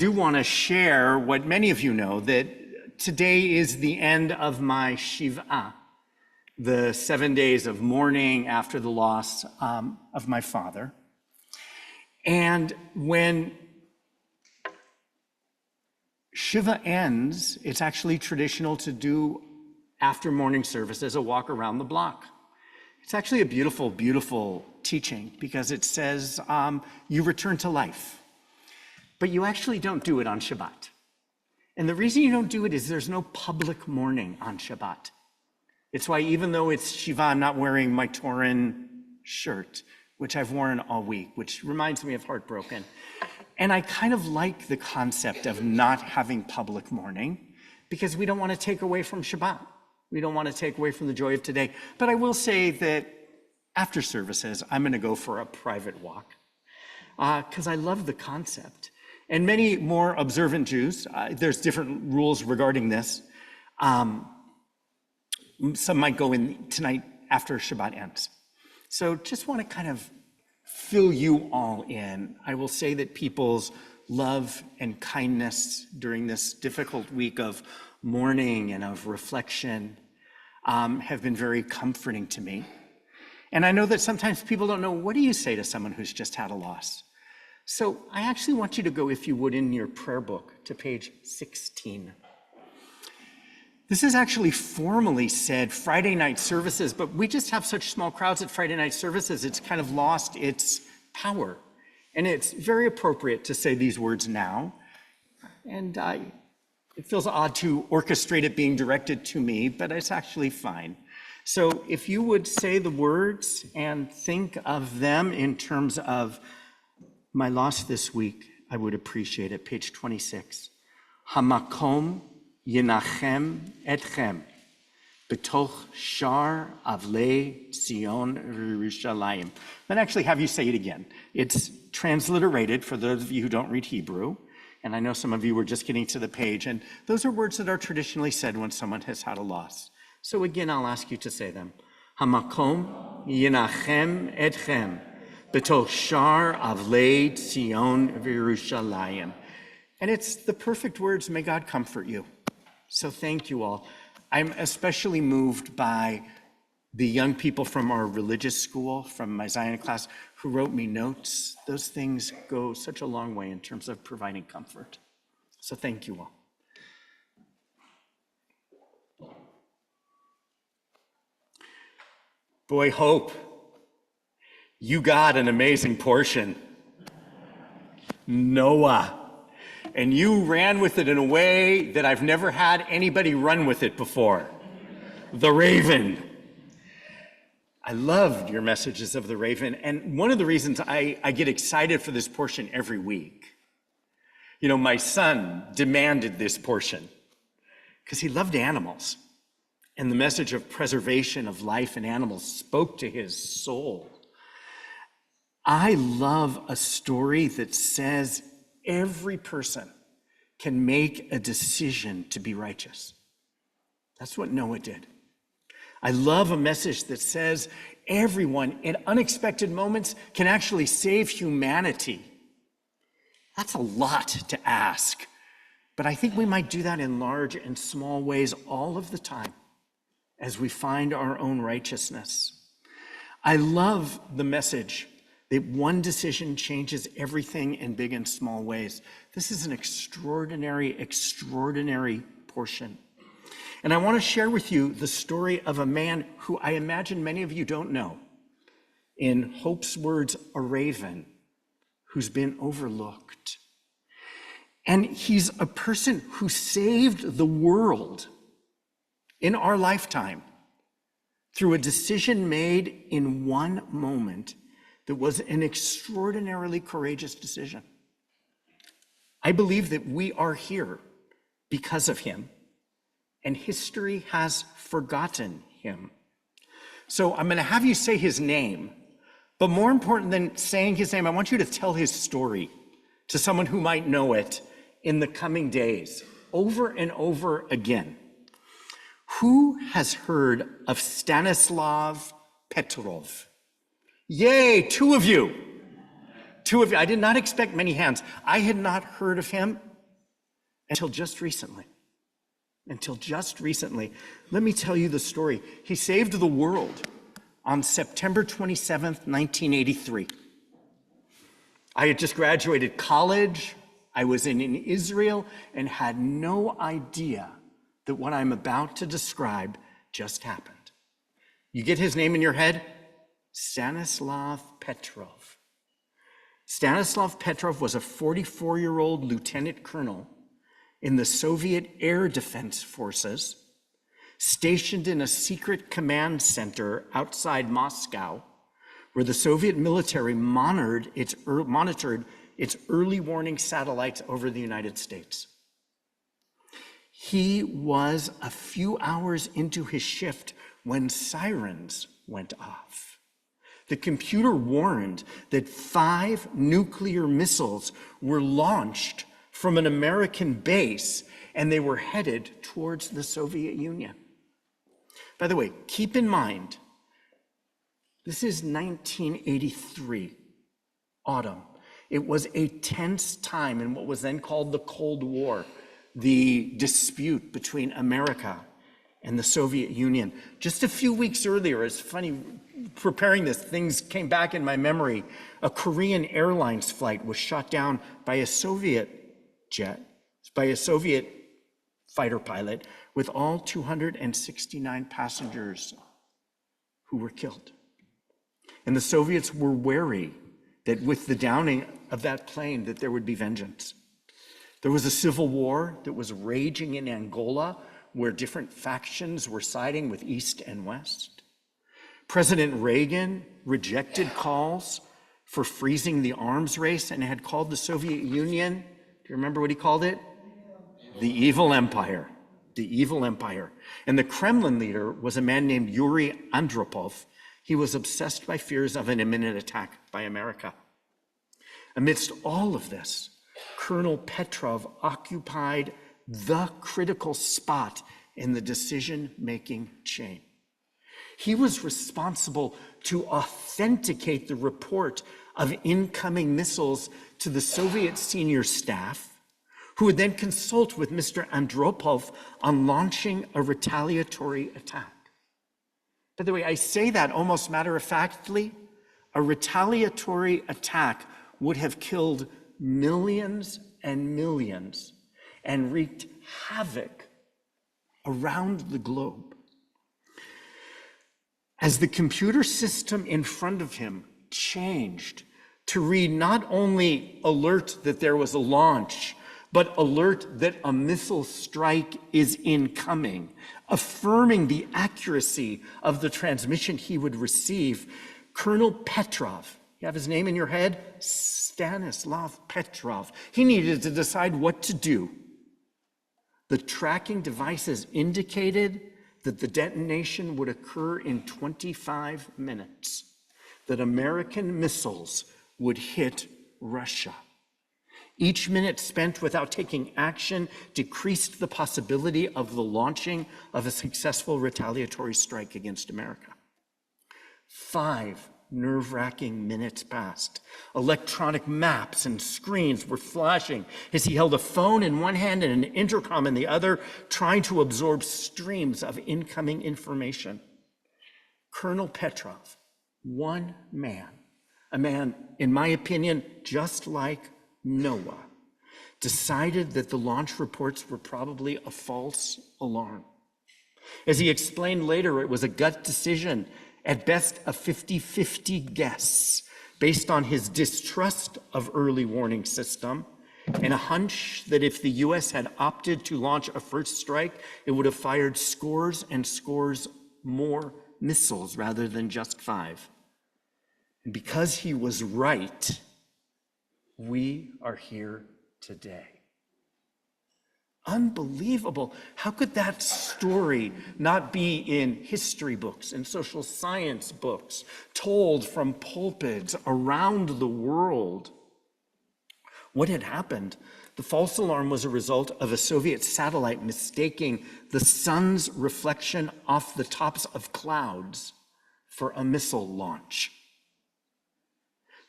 I do want to share what many of you know, that today is the end of my Shiva, the 7 days of mourning after the loss of my father. And when Shiva ends, it's actually traditional to do after morning services a walk around the block. It's actually a beautiful, beautiful teaching because it says you return to life. But you actually don't do it on Shabbat. And the reason you don't do it is there's no public mourning on Shabbat. It's why even though it's Shiva, I'm not wearing my Torin shirt, which I've worn all week, which reminds me of Heartbroken. And I kind of like the concept of not having public mourning because we don't want to take away from Shabbat. We don't want to take away from the joy of today. But I will say that after services, I'm going to go for a private walk because I love the concept. And many more observant Jews, there's different rules regarding this. Some might go in tonight after Shabbat ends. So just want to kind of fill you all in. I will say that people's love and kindness during this difficult week of mourning and of reflection have been very comforting to me. And I know that sometimes people don't know, what do you say to someone who's just had a loss? So I actually want you to go, if you would, in your prayer book to page 16. This is actually formally said Friday night services, but we just have such small crowds at Friday night services, it's kind of lost its power. And it's very appropriate to say these words now. And it feels odd to orchestrate it being directed to me, but it's actually fine. So if you would say the words and think of them in terms of my loss this week, I would appreciate it. Page 26. Hamakom Yenachem etchem betoch shar avlei Zion Yerushalayim. Then actually have you say it again. It's transliterated for those of you who don't read Hebrew. And I know some of you were just getting to the page. And those are words that are traditionally said when someone has had a loss. So again, I'll ask you to say them. Hamakom Yenachem etchem betoch shar avlei Zion Yerushalayim. And it's the perfect words, may God comfort you. So thank you all. I'm especially moved by the young people from our religious school, from my Zion class, who wrote me notes. Those things go such a long way in terms of providing comfort. So thank you all. Boy, Hope, you got an amazing portion. Noah. And you ran with it in a way that I've never had anybody run with it before. The raven. I loved your messages of the raven. And one of the reasons I get excited for this portion every week, you know, my son demanded this portion because he loved animals. And the message of preservation of life and animals spoke to his soul. I love a story that says every person can make a decision to be righteous. That's what Noah did. I love a message that says everyone in unexpected moments can actually save humanity. That's a lot to ask, but I think we might do that in large and small ways all of the time as we find our own righteousness. I love the message that one decision changes everything in big and small ways. This is an extraordinary, extraordinary portion. And I want to share with you the story of a man who I imagine many of you don't know. In Hope's words, a raven who's been overlooked. And he's a person who saved the world in our lifetime through a decision made in one moment that was an extraordinarily courageous decision. I believe that we are here because of him, and history has forgotten him. So I'm going to have you say his name, but more important than saying his name, I want you to tell his story to someone who might know it in the coming days, over and over again. Who has heard of Stanislav Petrov? Yay, two of you. I did not expect many hands. I had not heard of him. until just recently. Until just recently. Let me tell you the story. He saved the world on September 27th, 1983. I had just graduated college. I was in Israel and had no idea that what I'm about to describe just happened. You get his name in your head? Stanislav Petrov. Stanislav Petrov was a 44-year-old lieutenant colonel in the Soviet Air Defense Forces, stationed in a secret command center outside Moscow, where the Soviet military monitored its early warning satellites over the United States. He was a few hours into his shift when sirens went off. The computer warned that 5 nuclear missiles were launched from an American base, and they were headed towards the Soviet Union. By the way, keep in mind, this is 1983, autumn. It was a tense time in what was then called the Cold War, the dispute between America and the Soviet Union. Just a few weeks earlier, it's funny, preparing this, things came back in my memory. A Korean Airlines flight was shot down by a Soviet fighter pilot with all 269 passengers who were killed. And the Soviets were wary that with the downing of that plane that there would be vengeance. There was a civil war that was raging in Angola, where different factions were siding with East and West. President Reagan rejected calls for freezing the arms race and had called the Soviet Union, do you remember what he called it? The evil empire. The evil empire. And the Kremlin leader was a man named Yuri Andropov. He was obsessed by fears of an imminent attack by America. Amidst all of this, Colonel Petrov occupied the critical spot in the decision-making chain. He was responsible to authenticate the report of incoming missiles to the Soviet senior staff, who would then consult with Mr. Andropov on launching a retaliatory attack. By the way, I say that almost matter-of-factly. A retaliatory attack would have killed millions and millions and wreaked havoc around the globe. As the computer system in front of him changed to read not only alert that there was a launch, but alert that a missile strike is incoming, affirming the accuracy of the transmission he would receive, Colonel Petrov, you have his name in your head? Stanislav Petrov. He needed to decide what to do. The tracking devices indicated that the detonation would occur in 25 minutes, that American missiles would hit Russia. Each minute spent without taking action decreased the possibility of the launching of a successful retaliatory strike against America. 5 nerve-wracking minutes passed. Electronic maps and screens were flashing as he held a phone in one hand and an intercom in the other, trying to absorb streams of incoming information. Colonel Petrov, one man, a man, in my opinion, just like Noah, decided that the launch reports were probably a false alarm. As he explained later, it was a gut decision, at best a 50-50 guess, based on his distrust of early warning system and a hunch that if the US had opted to launch a first strike, it would have fired scores and scores more missiles rather than just 5. And because he was right, we are here today. Unbelievable. How could that story not be in history books and social science books, told from pulpits around the world? What had happened? The false alarm was a result of a Soviet satellite mistaking the sun's reflection off the tops of clouds for a missile launch.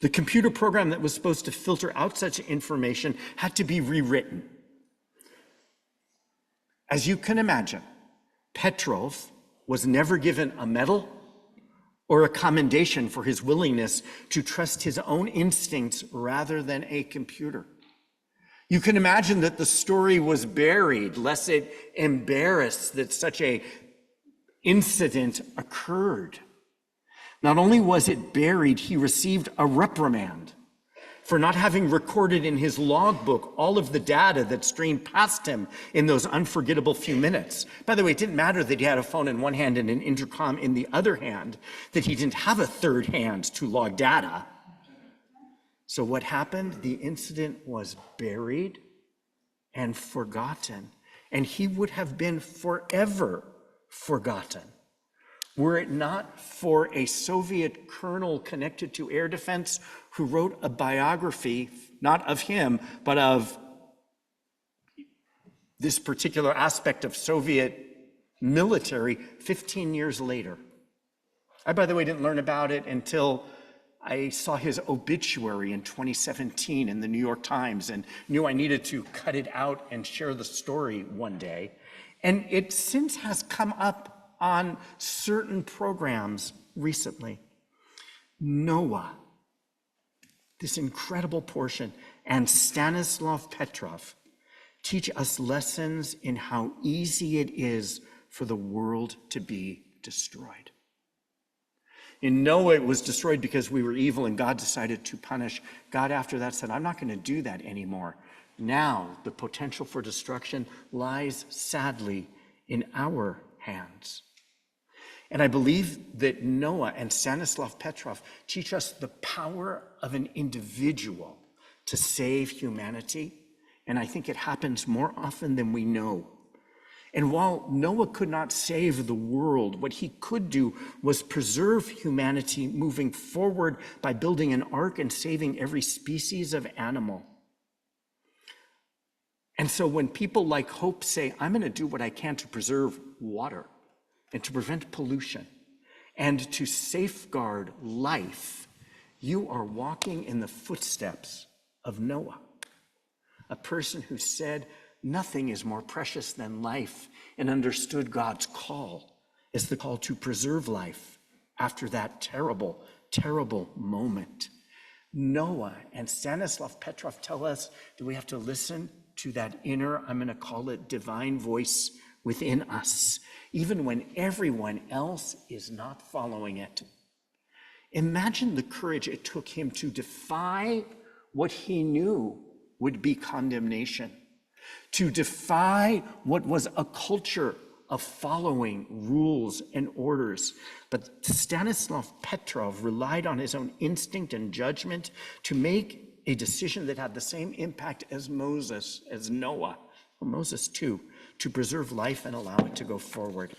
The computer program that was supposed to filter out such information had to be rewritten. As you can imagine, Petrov was never given a medal or a commendation for his willingness to trust his own instincts rather than a computer. You can imagine that the story was buried, lest it embarrass that such a incident occurred. Not only was it buried, he received a reprimand for not having recorded in his logbook all of the data that streamed past him in those unforgettable few minutes. By the way, it didn't matter that he had a phone in one hand and an intercom in the other hand, that he didn't have a third hand to log data. So what happened? The incident was buried and forgotten, and he would have been forever forgotten were it not for a Soviet colonel connected to air defense who wrote a biography, not of him, but of this particular aspect of Soviet military 15 years later. I, by the way, didn't learn about it until I saw his obituary in 2017 in the New York Times and knew I needed to cut it out and share the story one day. And it since has come up on certain programs recently. Noah, this incredible portion, and Stanislav Petrov teach us lessons in how easy it is for the world to be destroyed. In Noah, it was destroyed because we were evil and God decided to punish. God after that said, I'm not going to do that anymore. Now, the potential for destruction lies sadly in our hands. And I believe that Noah and Stanislav Petrov teach us the power of an individual to save humanity. And I think it happens more often than we know. And while Noah could not save the world, what he could do was preserve humanity moving forward by building an ark and saving every species of animal. And so when people like Hope say, I'm going to do what I can to preserve water and to prevent pollution and to safeguard life, you are walking in the footsteps of Noah, a person who said, nothing is more precious than life, and understood God's call as the call to preserve life after that terrible, terrible moment. Noah and Stanislav Petrov tell us that we have to listen to that inner, I'm going to call it divine voice within us, even when everyone else is not following it. Imagine the courage it took him to defy what he knew would be condemnation, to defy what was a culture of following rules and orders. But Stanislav Petrov relied on his own instinct and judgment to make a decision that had the same impact as Moses, as Noah, or Moses too, to preserve life and allow it to go forward.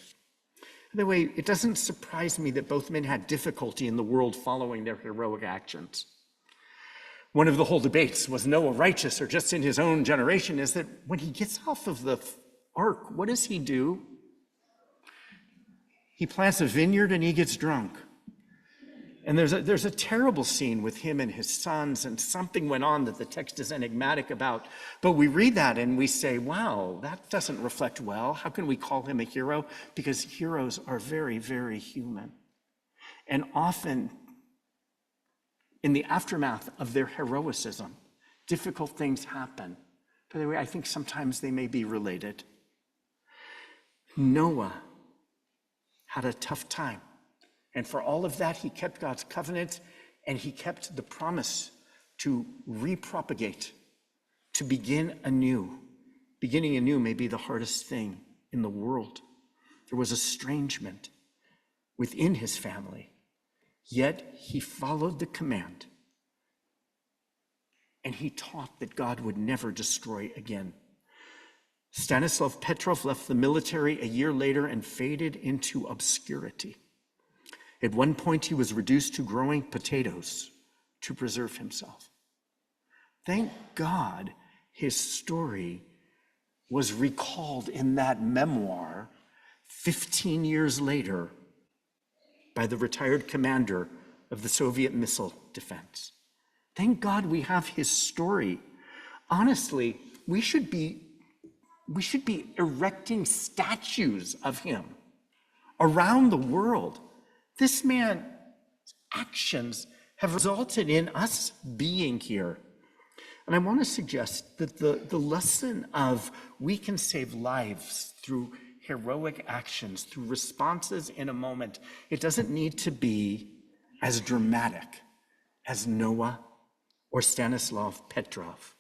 By the way, it doesn't surprise me that both men had difficulty in the world following their heroic actions. One of the whole debates, was Noah righteous or just in his own generation, is that when he gets off of the ark, what does he do? He plants a vineyard and he gets drunk. And there's a terrible scene with him and his sons, and something went on that the text is enigmatic about. But we read that and we say, wow, that doesn't reflect well. How can we call him a hero? Because heroes are very, very human. And often, in the aftermath of their heroicism, difficult things happen. By the way, I think sometimes they may be related. Noah had a tough time. And for all of that, he kept God's covenant and he kept the promise to repropagate, to begin anew. Beginning anew may be the hardest thing in the world. There was estrangement within his family, yet he followed the command and he taught that God would never destroy again. Stanislav Petrov left the military a year later and faded into obscurity. At one point, he was reduced to growing potatoes to preserve himself. Thank God his story was recalled in that memoir 15 years later by the retired commander of the Soviet missile defense. Thank God we have his story. Honestly, we should be We should be erecting statues of him around the world. This man's actions have resulted in us being here. And I want to suggest that the lesson of we can save lives through heroic actions, through responses in a moment, it doesn't need to be as dramatic as Noah or Stanislav Petrov.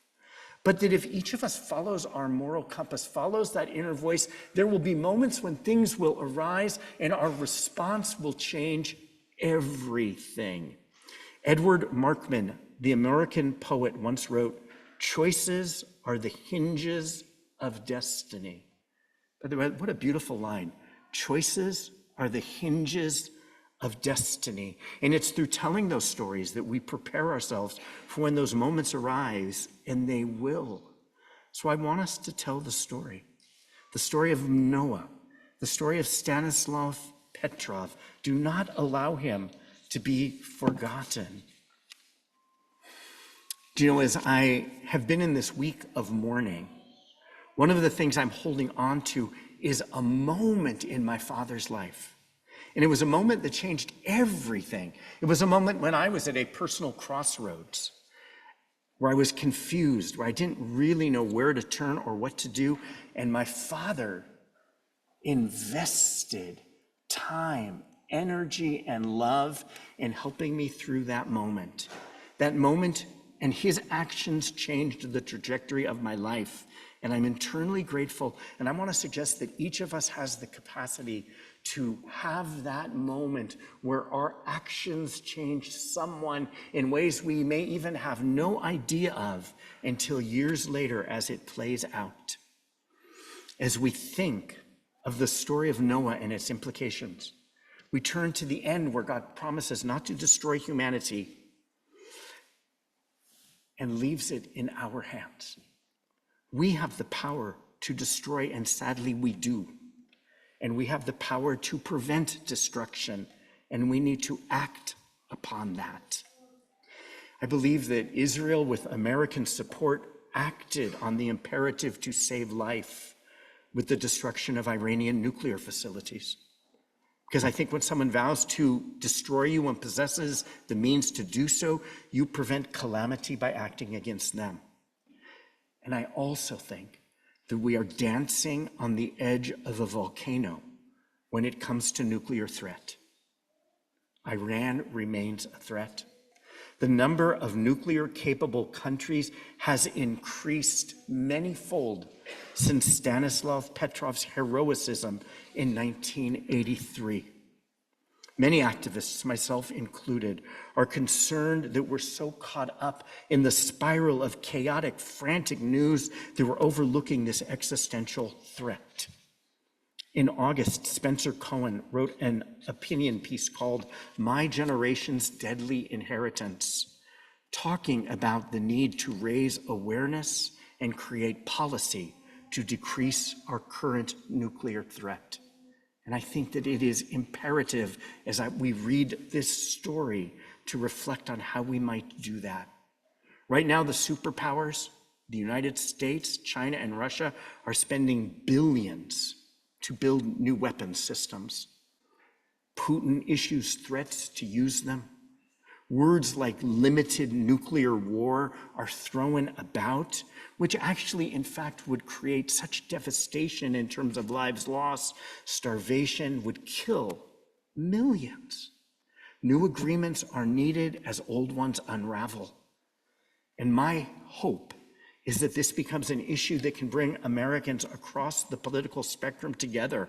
But that if each of us follows our moral compass, follows that inner voice, there will be moments when things will arise and our response will change everything. Edward Markman, the American poet, once wrote, "Choices are the hinges of destiny." By the way, what a beautiful line. Choices are the hinges of destiny. And it's through telling those stories that we prepare ourselves for when those moments arise, and they will. So I want us to tell the story of Noah, the story of Stanislav Petrov. Do not allow him to be forgotten. Do you know, as I have been in this week of mourning, one of the things I'm holding on to is a moment in my father's life. And it was a moment that changed everything. It was a moment when I was at a personal crossroads, where I was confused, where I didn't really know where to turn or what to do. And my father invested time, energy, and love in helping me through that moment. That moment, and his actions changed the trajectory of my life. And I'm eternally grateful. And I want to suggest that each of us has the capacity to have that moment where our actions change someone in ways we may even have no idea of until years later as it plays out. As we think of the story of Noah and its implications, we turn to the end where God promises not to destroy humanity and leaves it in our hands. We have the power to destroy, and sadly we do. And we have the power to prevent destruction, and we need to act upon that. I believe that Israel, with American support, acted on the imperative to save life with the destruction of Iranian nuclear facilities. Because I think when someone vows to destroy you and possesses the means to do so, you prevent calamity by acting against them. And I also think that we are dancing on the edge of a volcano when it comes to nuclear threat. Iran remains a threat. The number of nuclear-capable countries has increased many-fold since Stanislav Petrov's heroism in 1983. Many activists, myself included, are concerned that we're so caught up in the spiral of chaotic, frantic news that we're overlooking this existential threat. In August, Spencer Cohen wrote an opinion piece called "My Generation's Deadly Inheritance," talking about the need to raise awareness and create policy to decrease our current nuclear threat. And I think that it is imperative as we read this story to reflect on how we might do that. Right now, the superpowers, the United States, China, and Russia, are spending billions to build new weapons systems. Putin issues threats to use them. Words like limited nuclear war are thrown about, which actually, in fact, would create such devastation in terms of lives lost. Starvation would kill millions. New agreements are needed as old ones unravel. And my hope is that this becomes an issue that can bring Americans across the political spectrum together.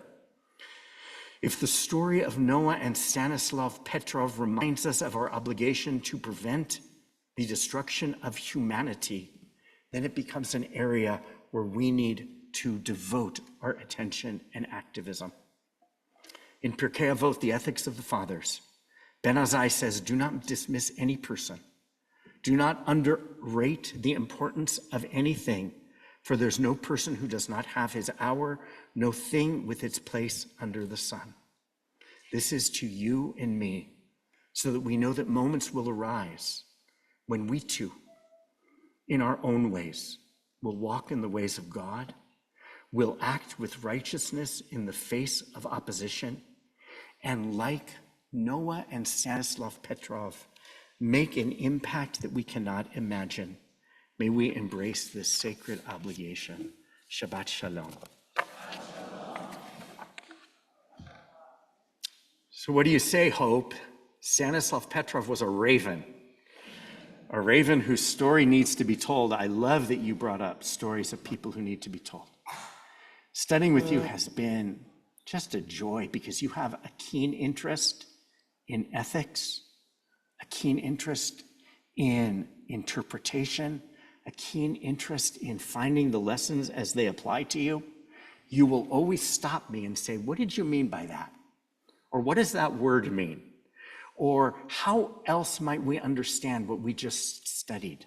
If the story of Noah and Stanislav Petrov reminds us of our obligation to prevent the destruction of humanity, then it becomes an area where we need to devote our attention and activism. In Pirkei Avot, the Ethics of the Fathers, Ben Azai says, "Do not dismiss any person. Do not underrate the importance of anything, for there's no person who does not have his hour, no thing with its place under the sun." This is to you and me, so that we know that moments will arise when we too, in our own ways, will walk in the ways of God, will act with righteousness in the face of opposition, and like Noah and Stanislav Petrov, make an impact that we cannot imagine. May we embrace this sacred obligation. Shabbat Shalom. So what do you say, Hope? Stanislav Petrov was a raven whose story needs to be told. I love that you brought up stories of people who need to be told. Studying with you has been just a joy because you have a keen interest in ethics, a keen interest in interpretation, a keen interest in finding the lessons as they apply to you. You will always stop me and say, what did you mean by that? Or what does that word mean? Or how else might we understand what we just studied?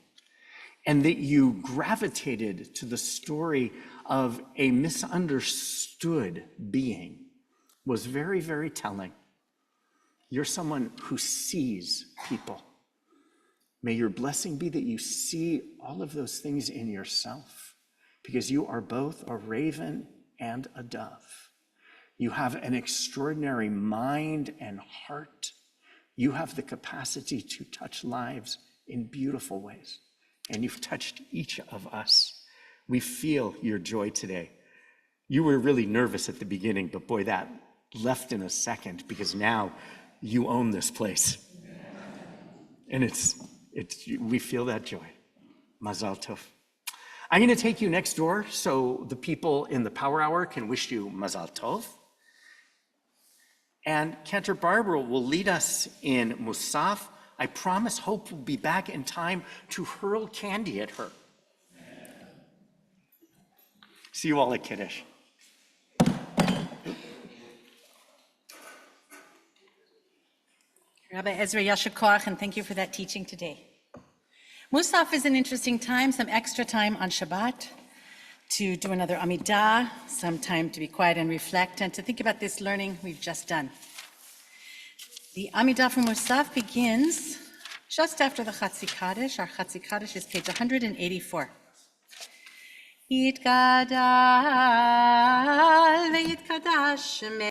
And that you gravitated to the story of a misunderstood being was very, very telling. You're someone who sees people. May your blessing be that you see all of those things in yourself, because you are both a raven and a dove. You have an extraordinary mind and heart. You have the capacity to touch lives in beautiful ways, and you've touched each of us. We feel your joy today. You were really nervous at the beginning, but boy, that left in a second, because now you own this place. And we feel that joy. Mazal tov. I'm going to take you next door so the people in the power hour can wish you Mazal tov. And Cantor Barbara will lead us in Musaf. I promise Hope will be back in time to hurl candy at her. See you all at Kiddush. Rabbi Ezra, Yasher Koach, and thank you for that teaching today. Musaf is an interesting time, some extra time on Shabbat to do another Amidah, some time to be quiet and reflect, and to think about this learning we've just done. The Amidah for Musaf begins just after the Chatzi Kaddish. Our Chatzi Kaddish is page 184. Yitgadal v'yitkadash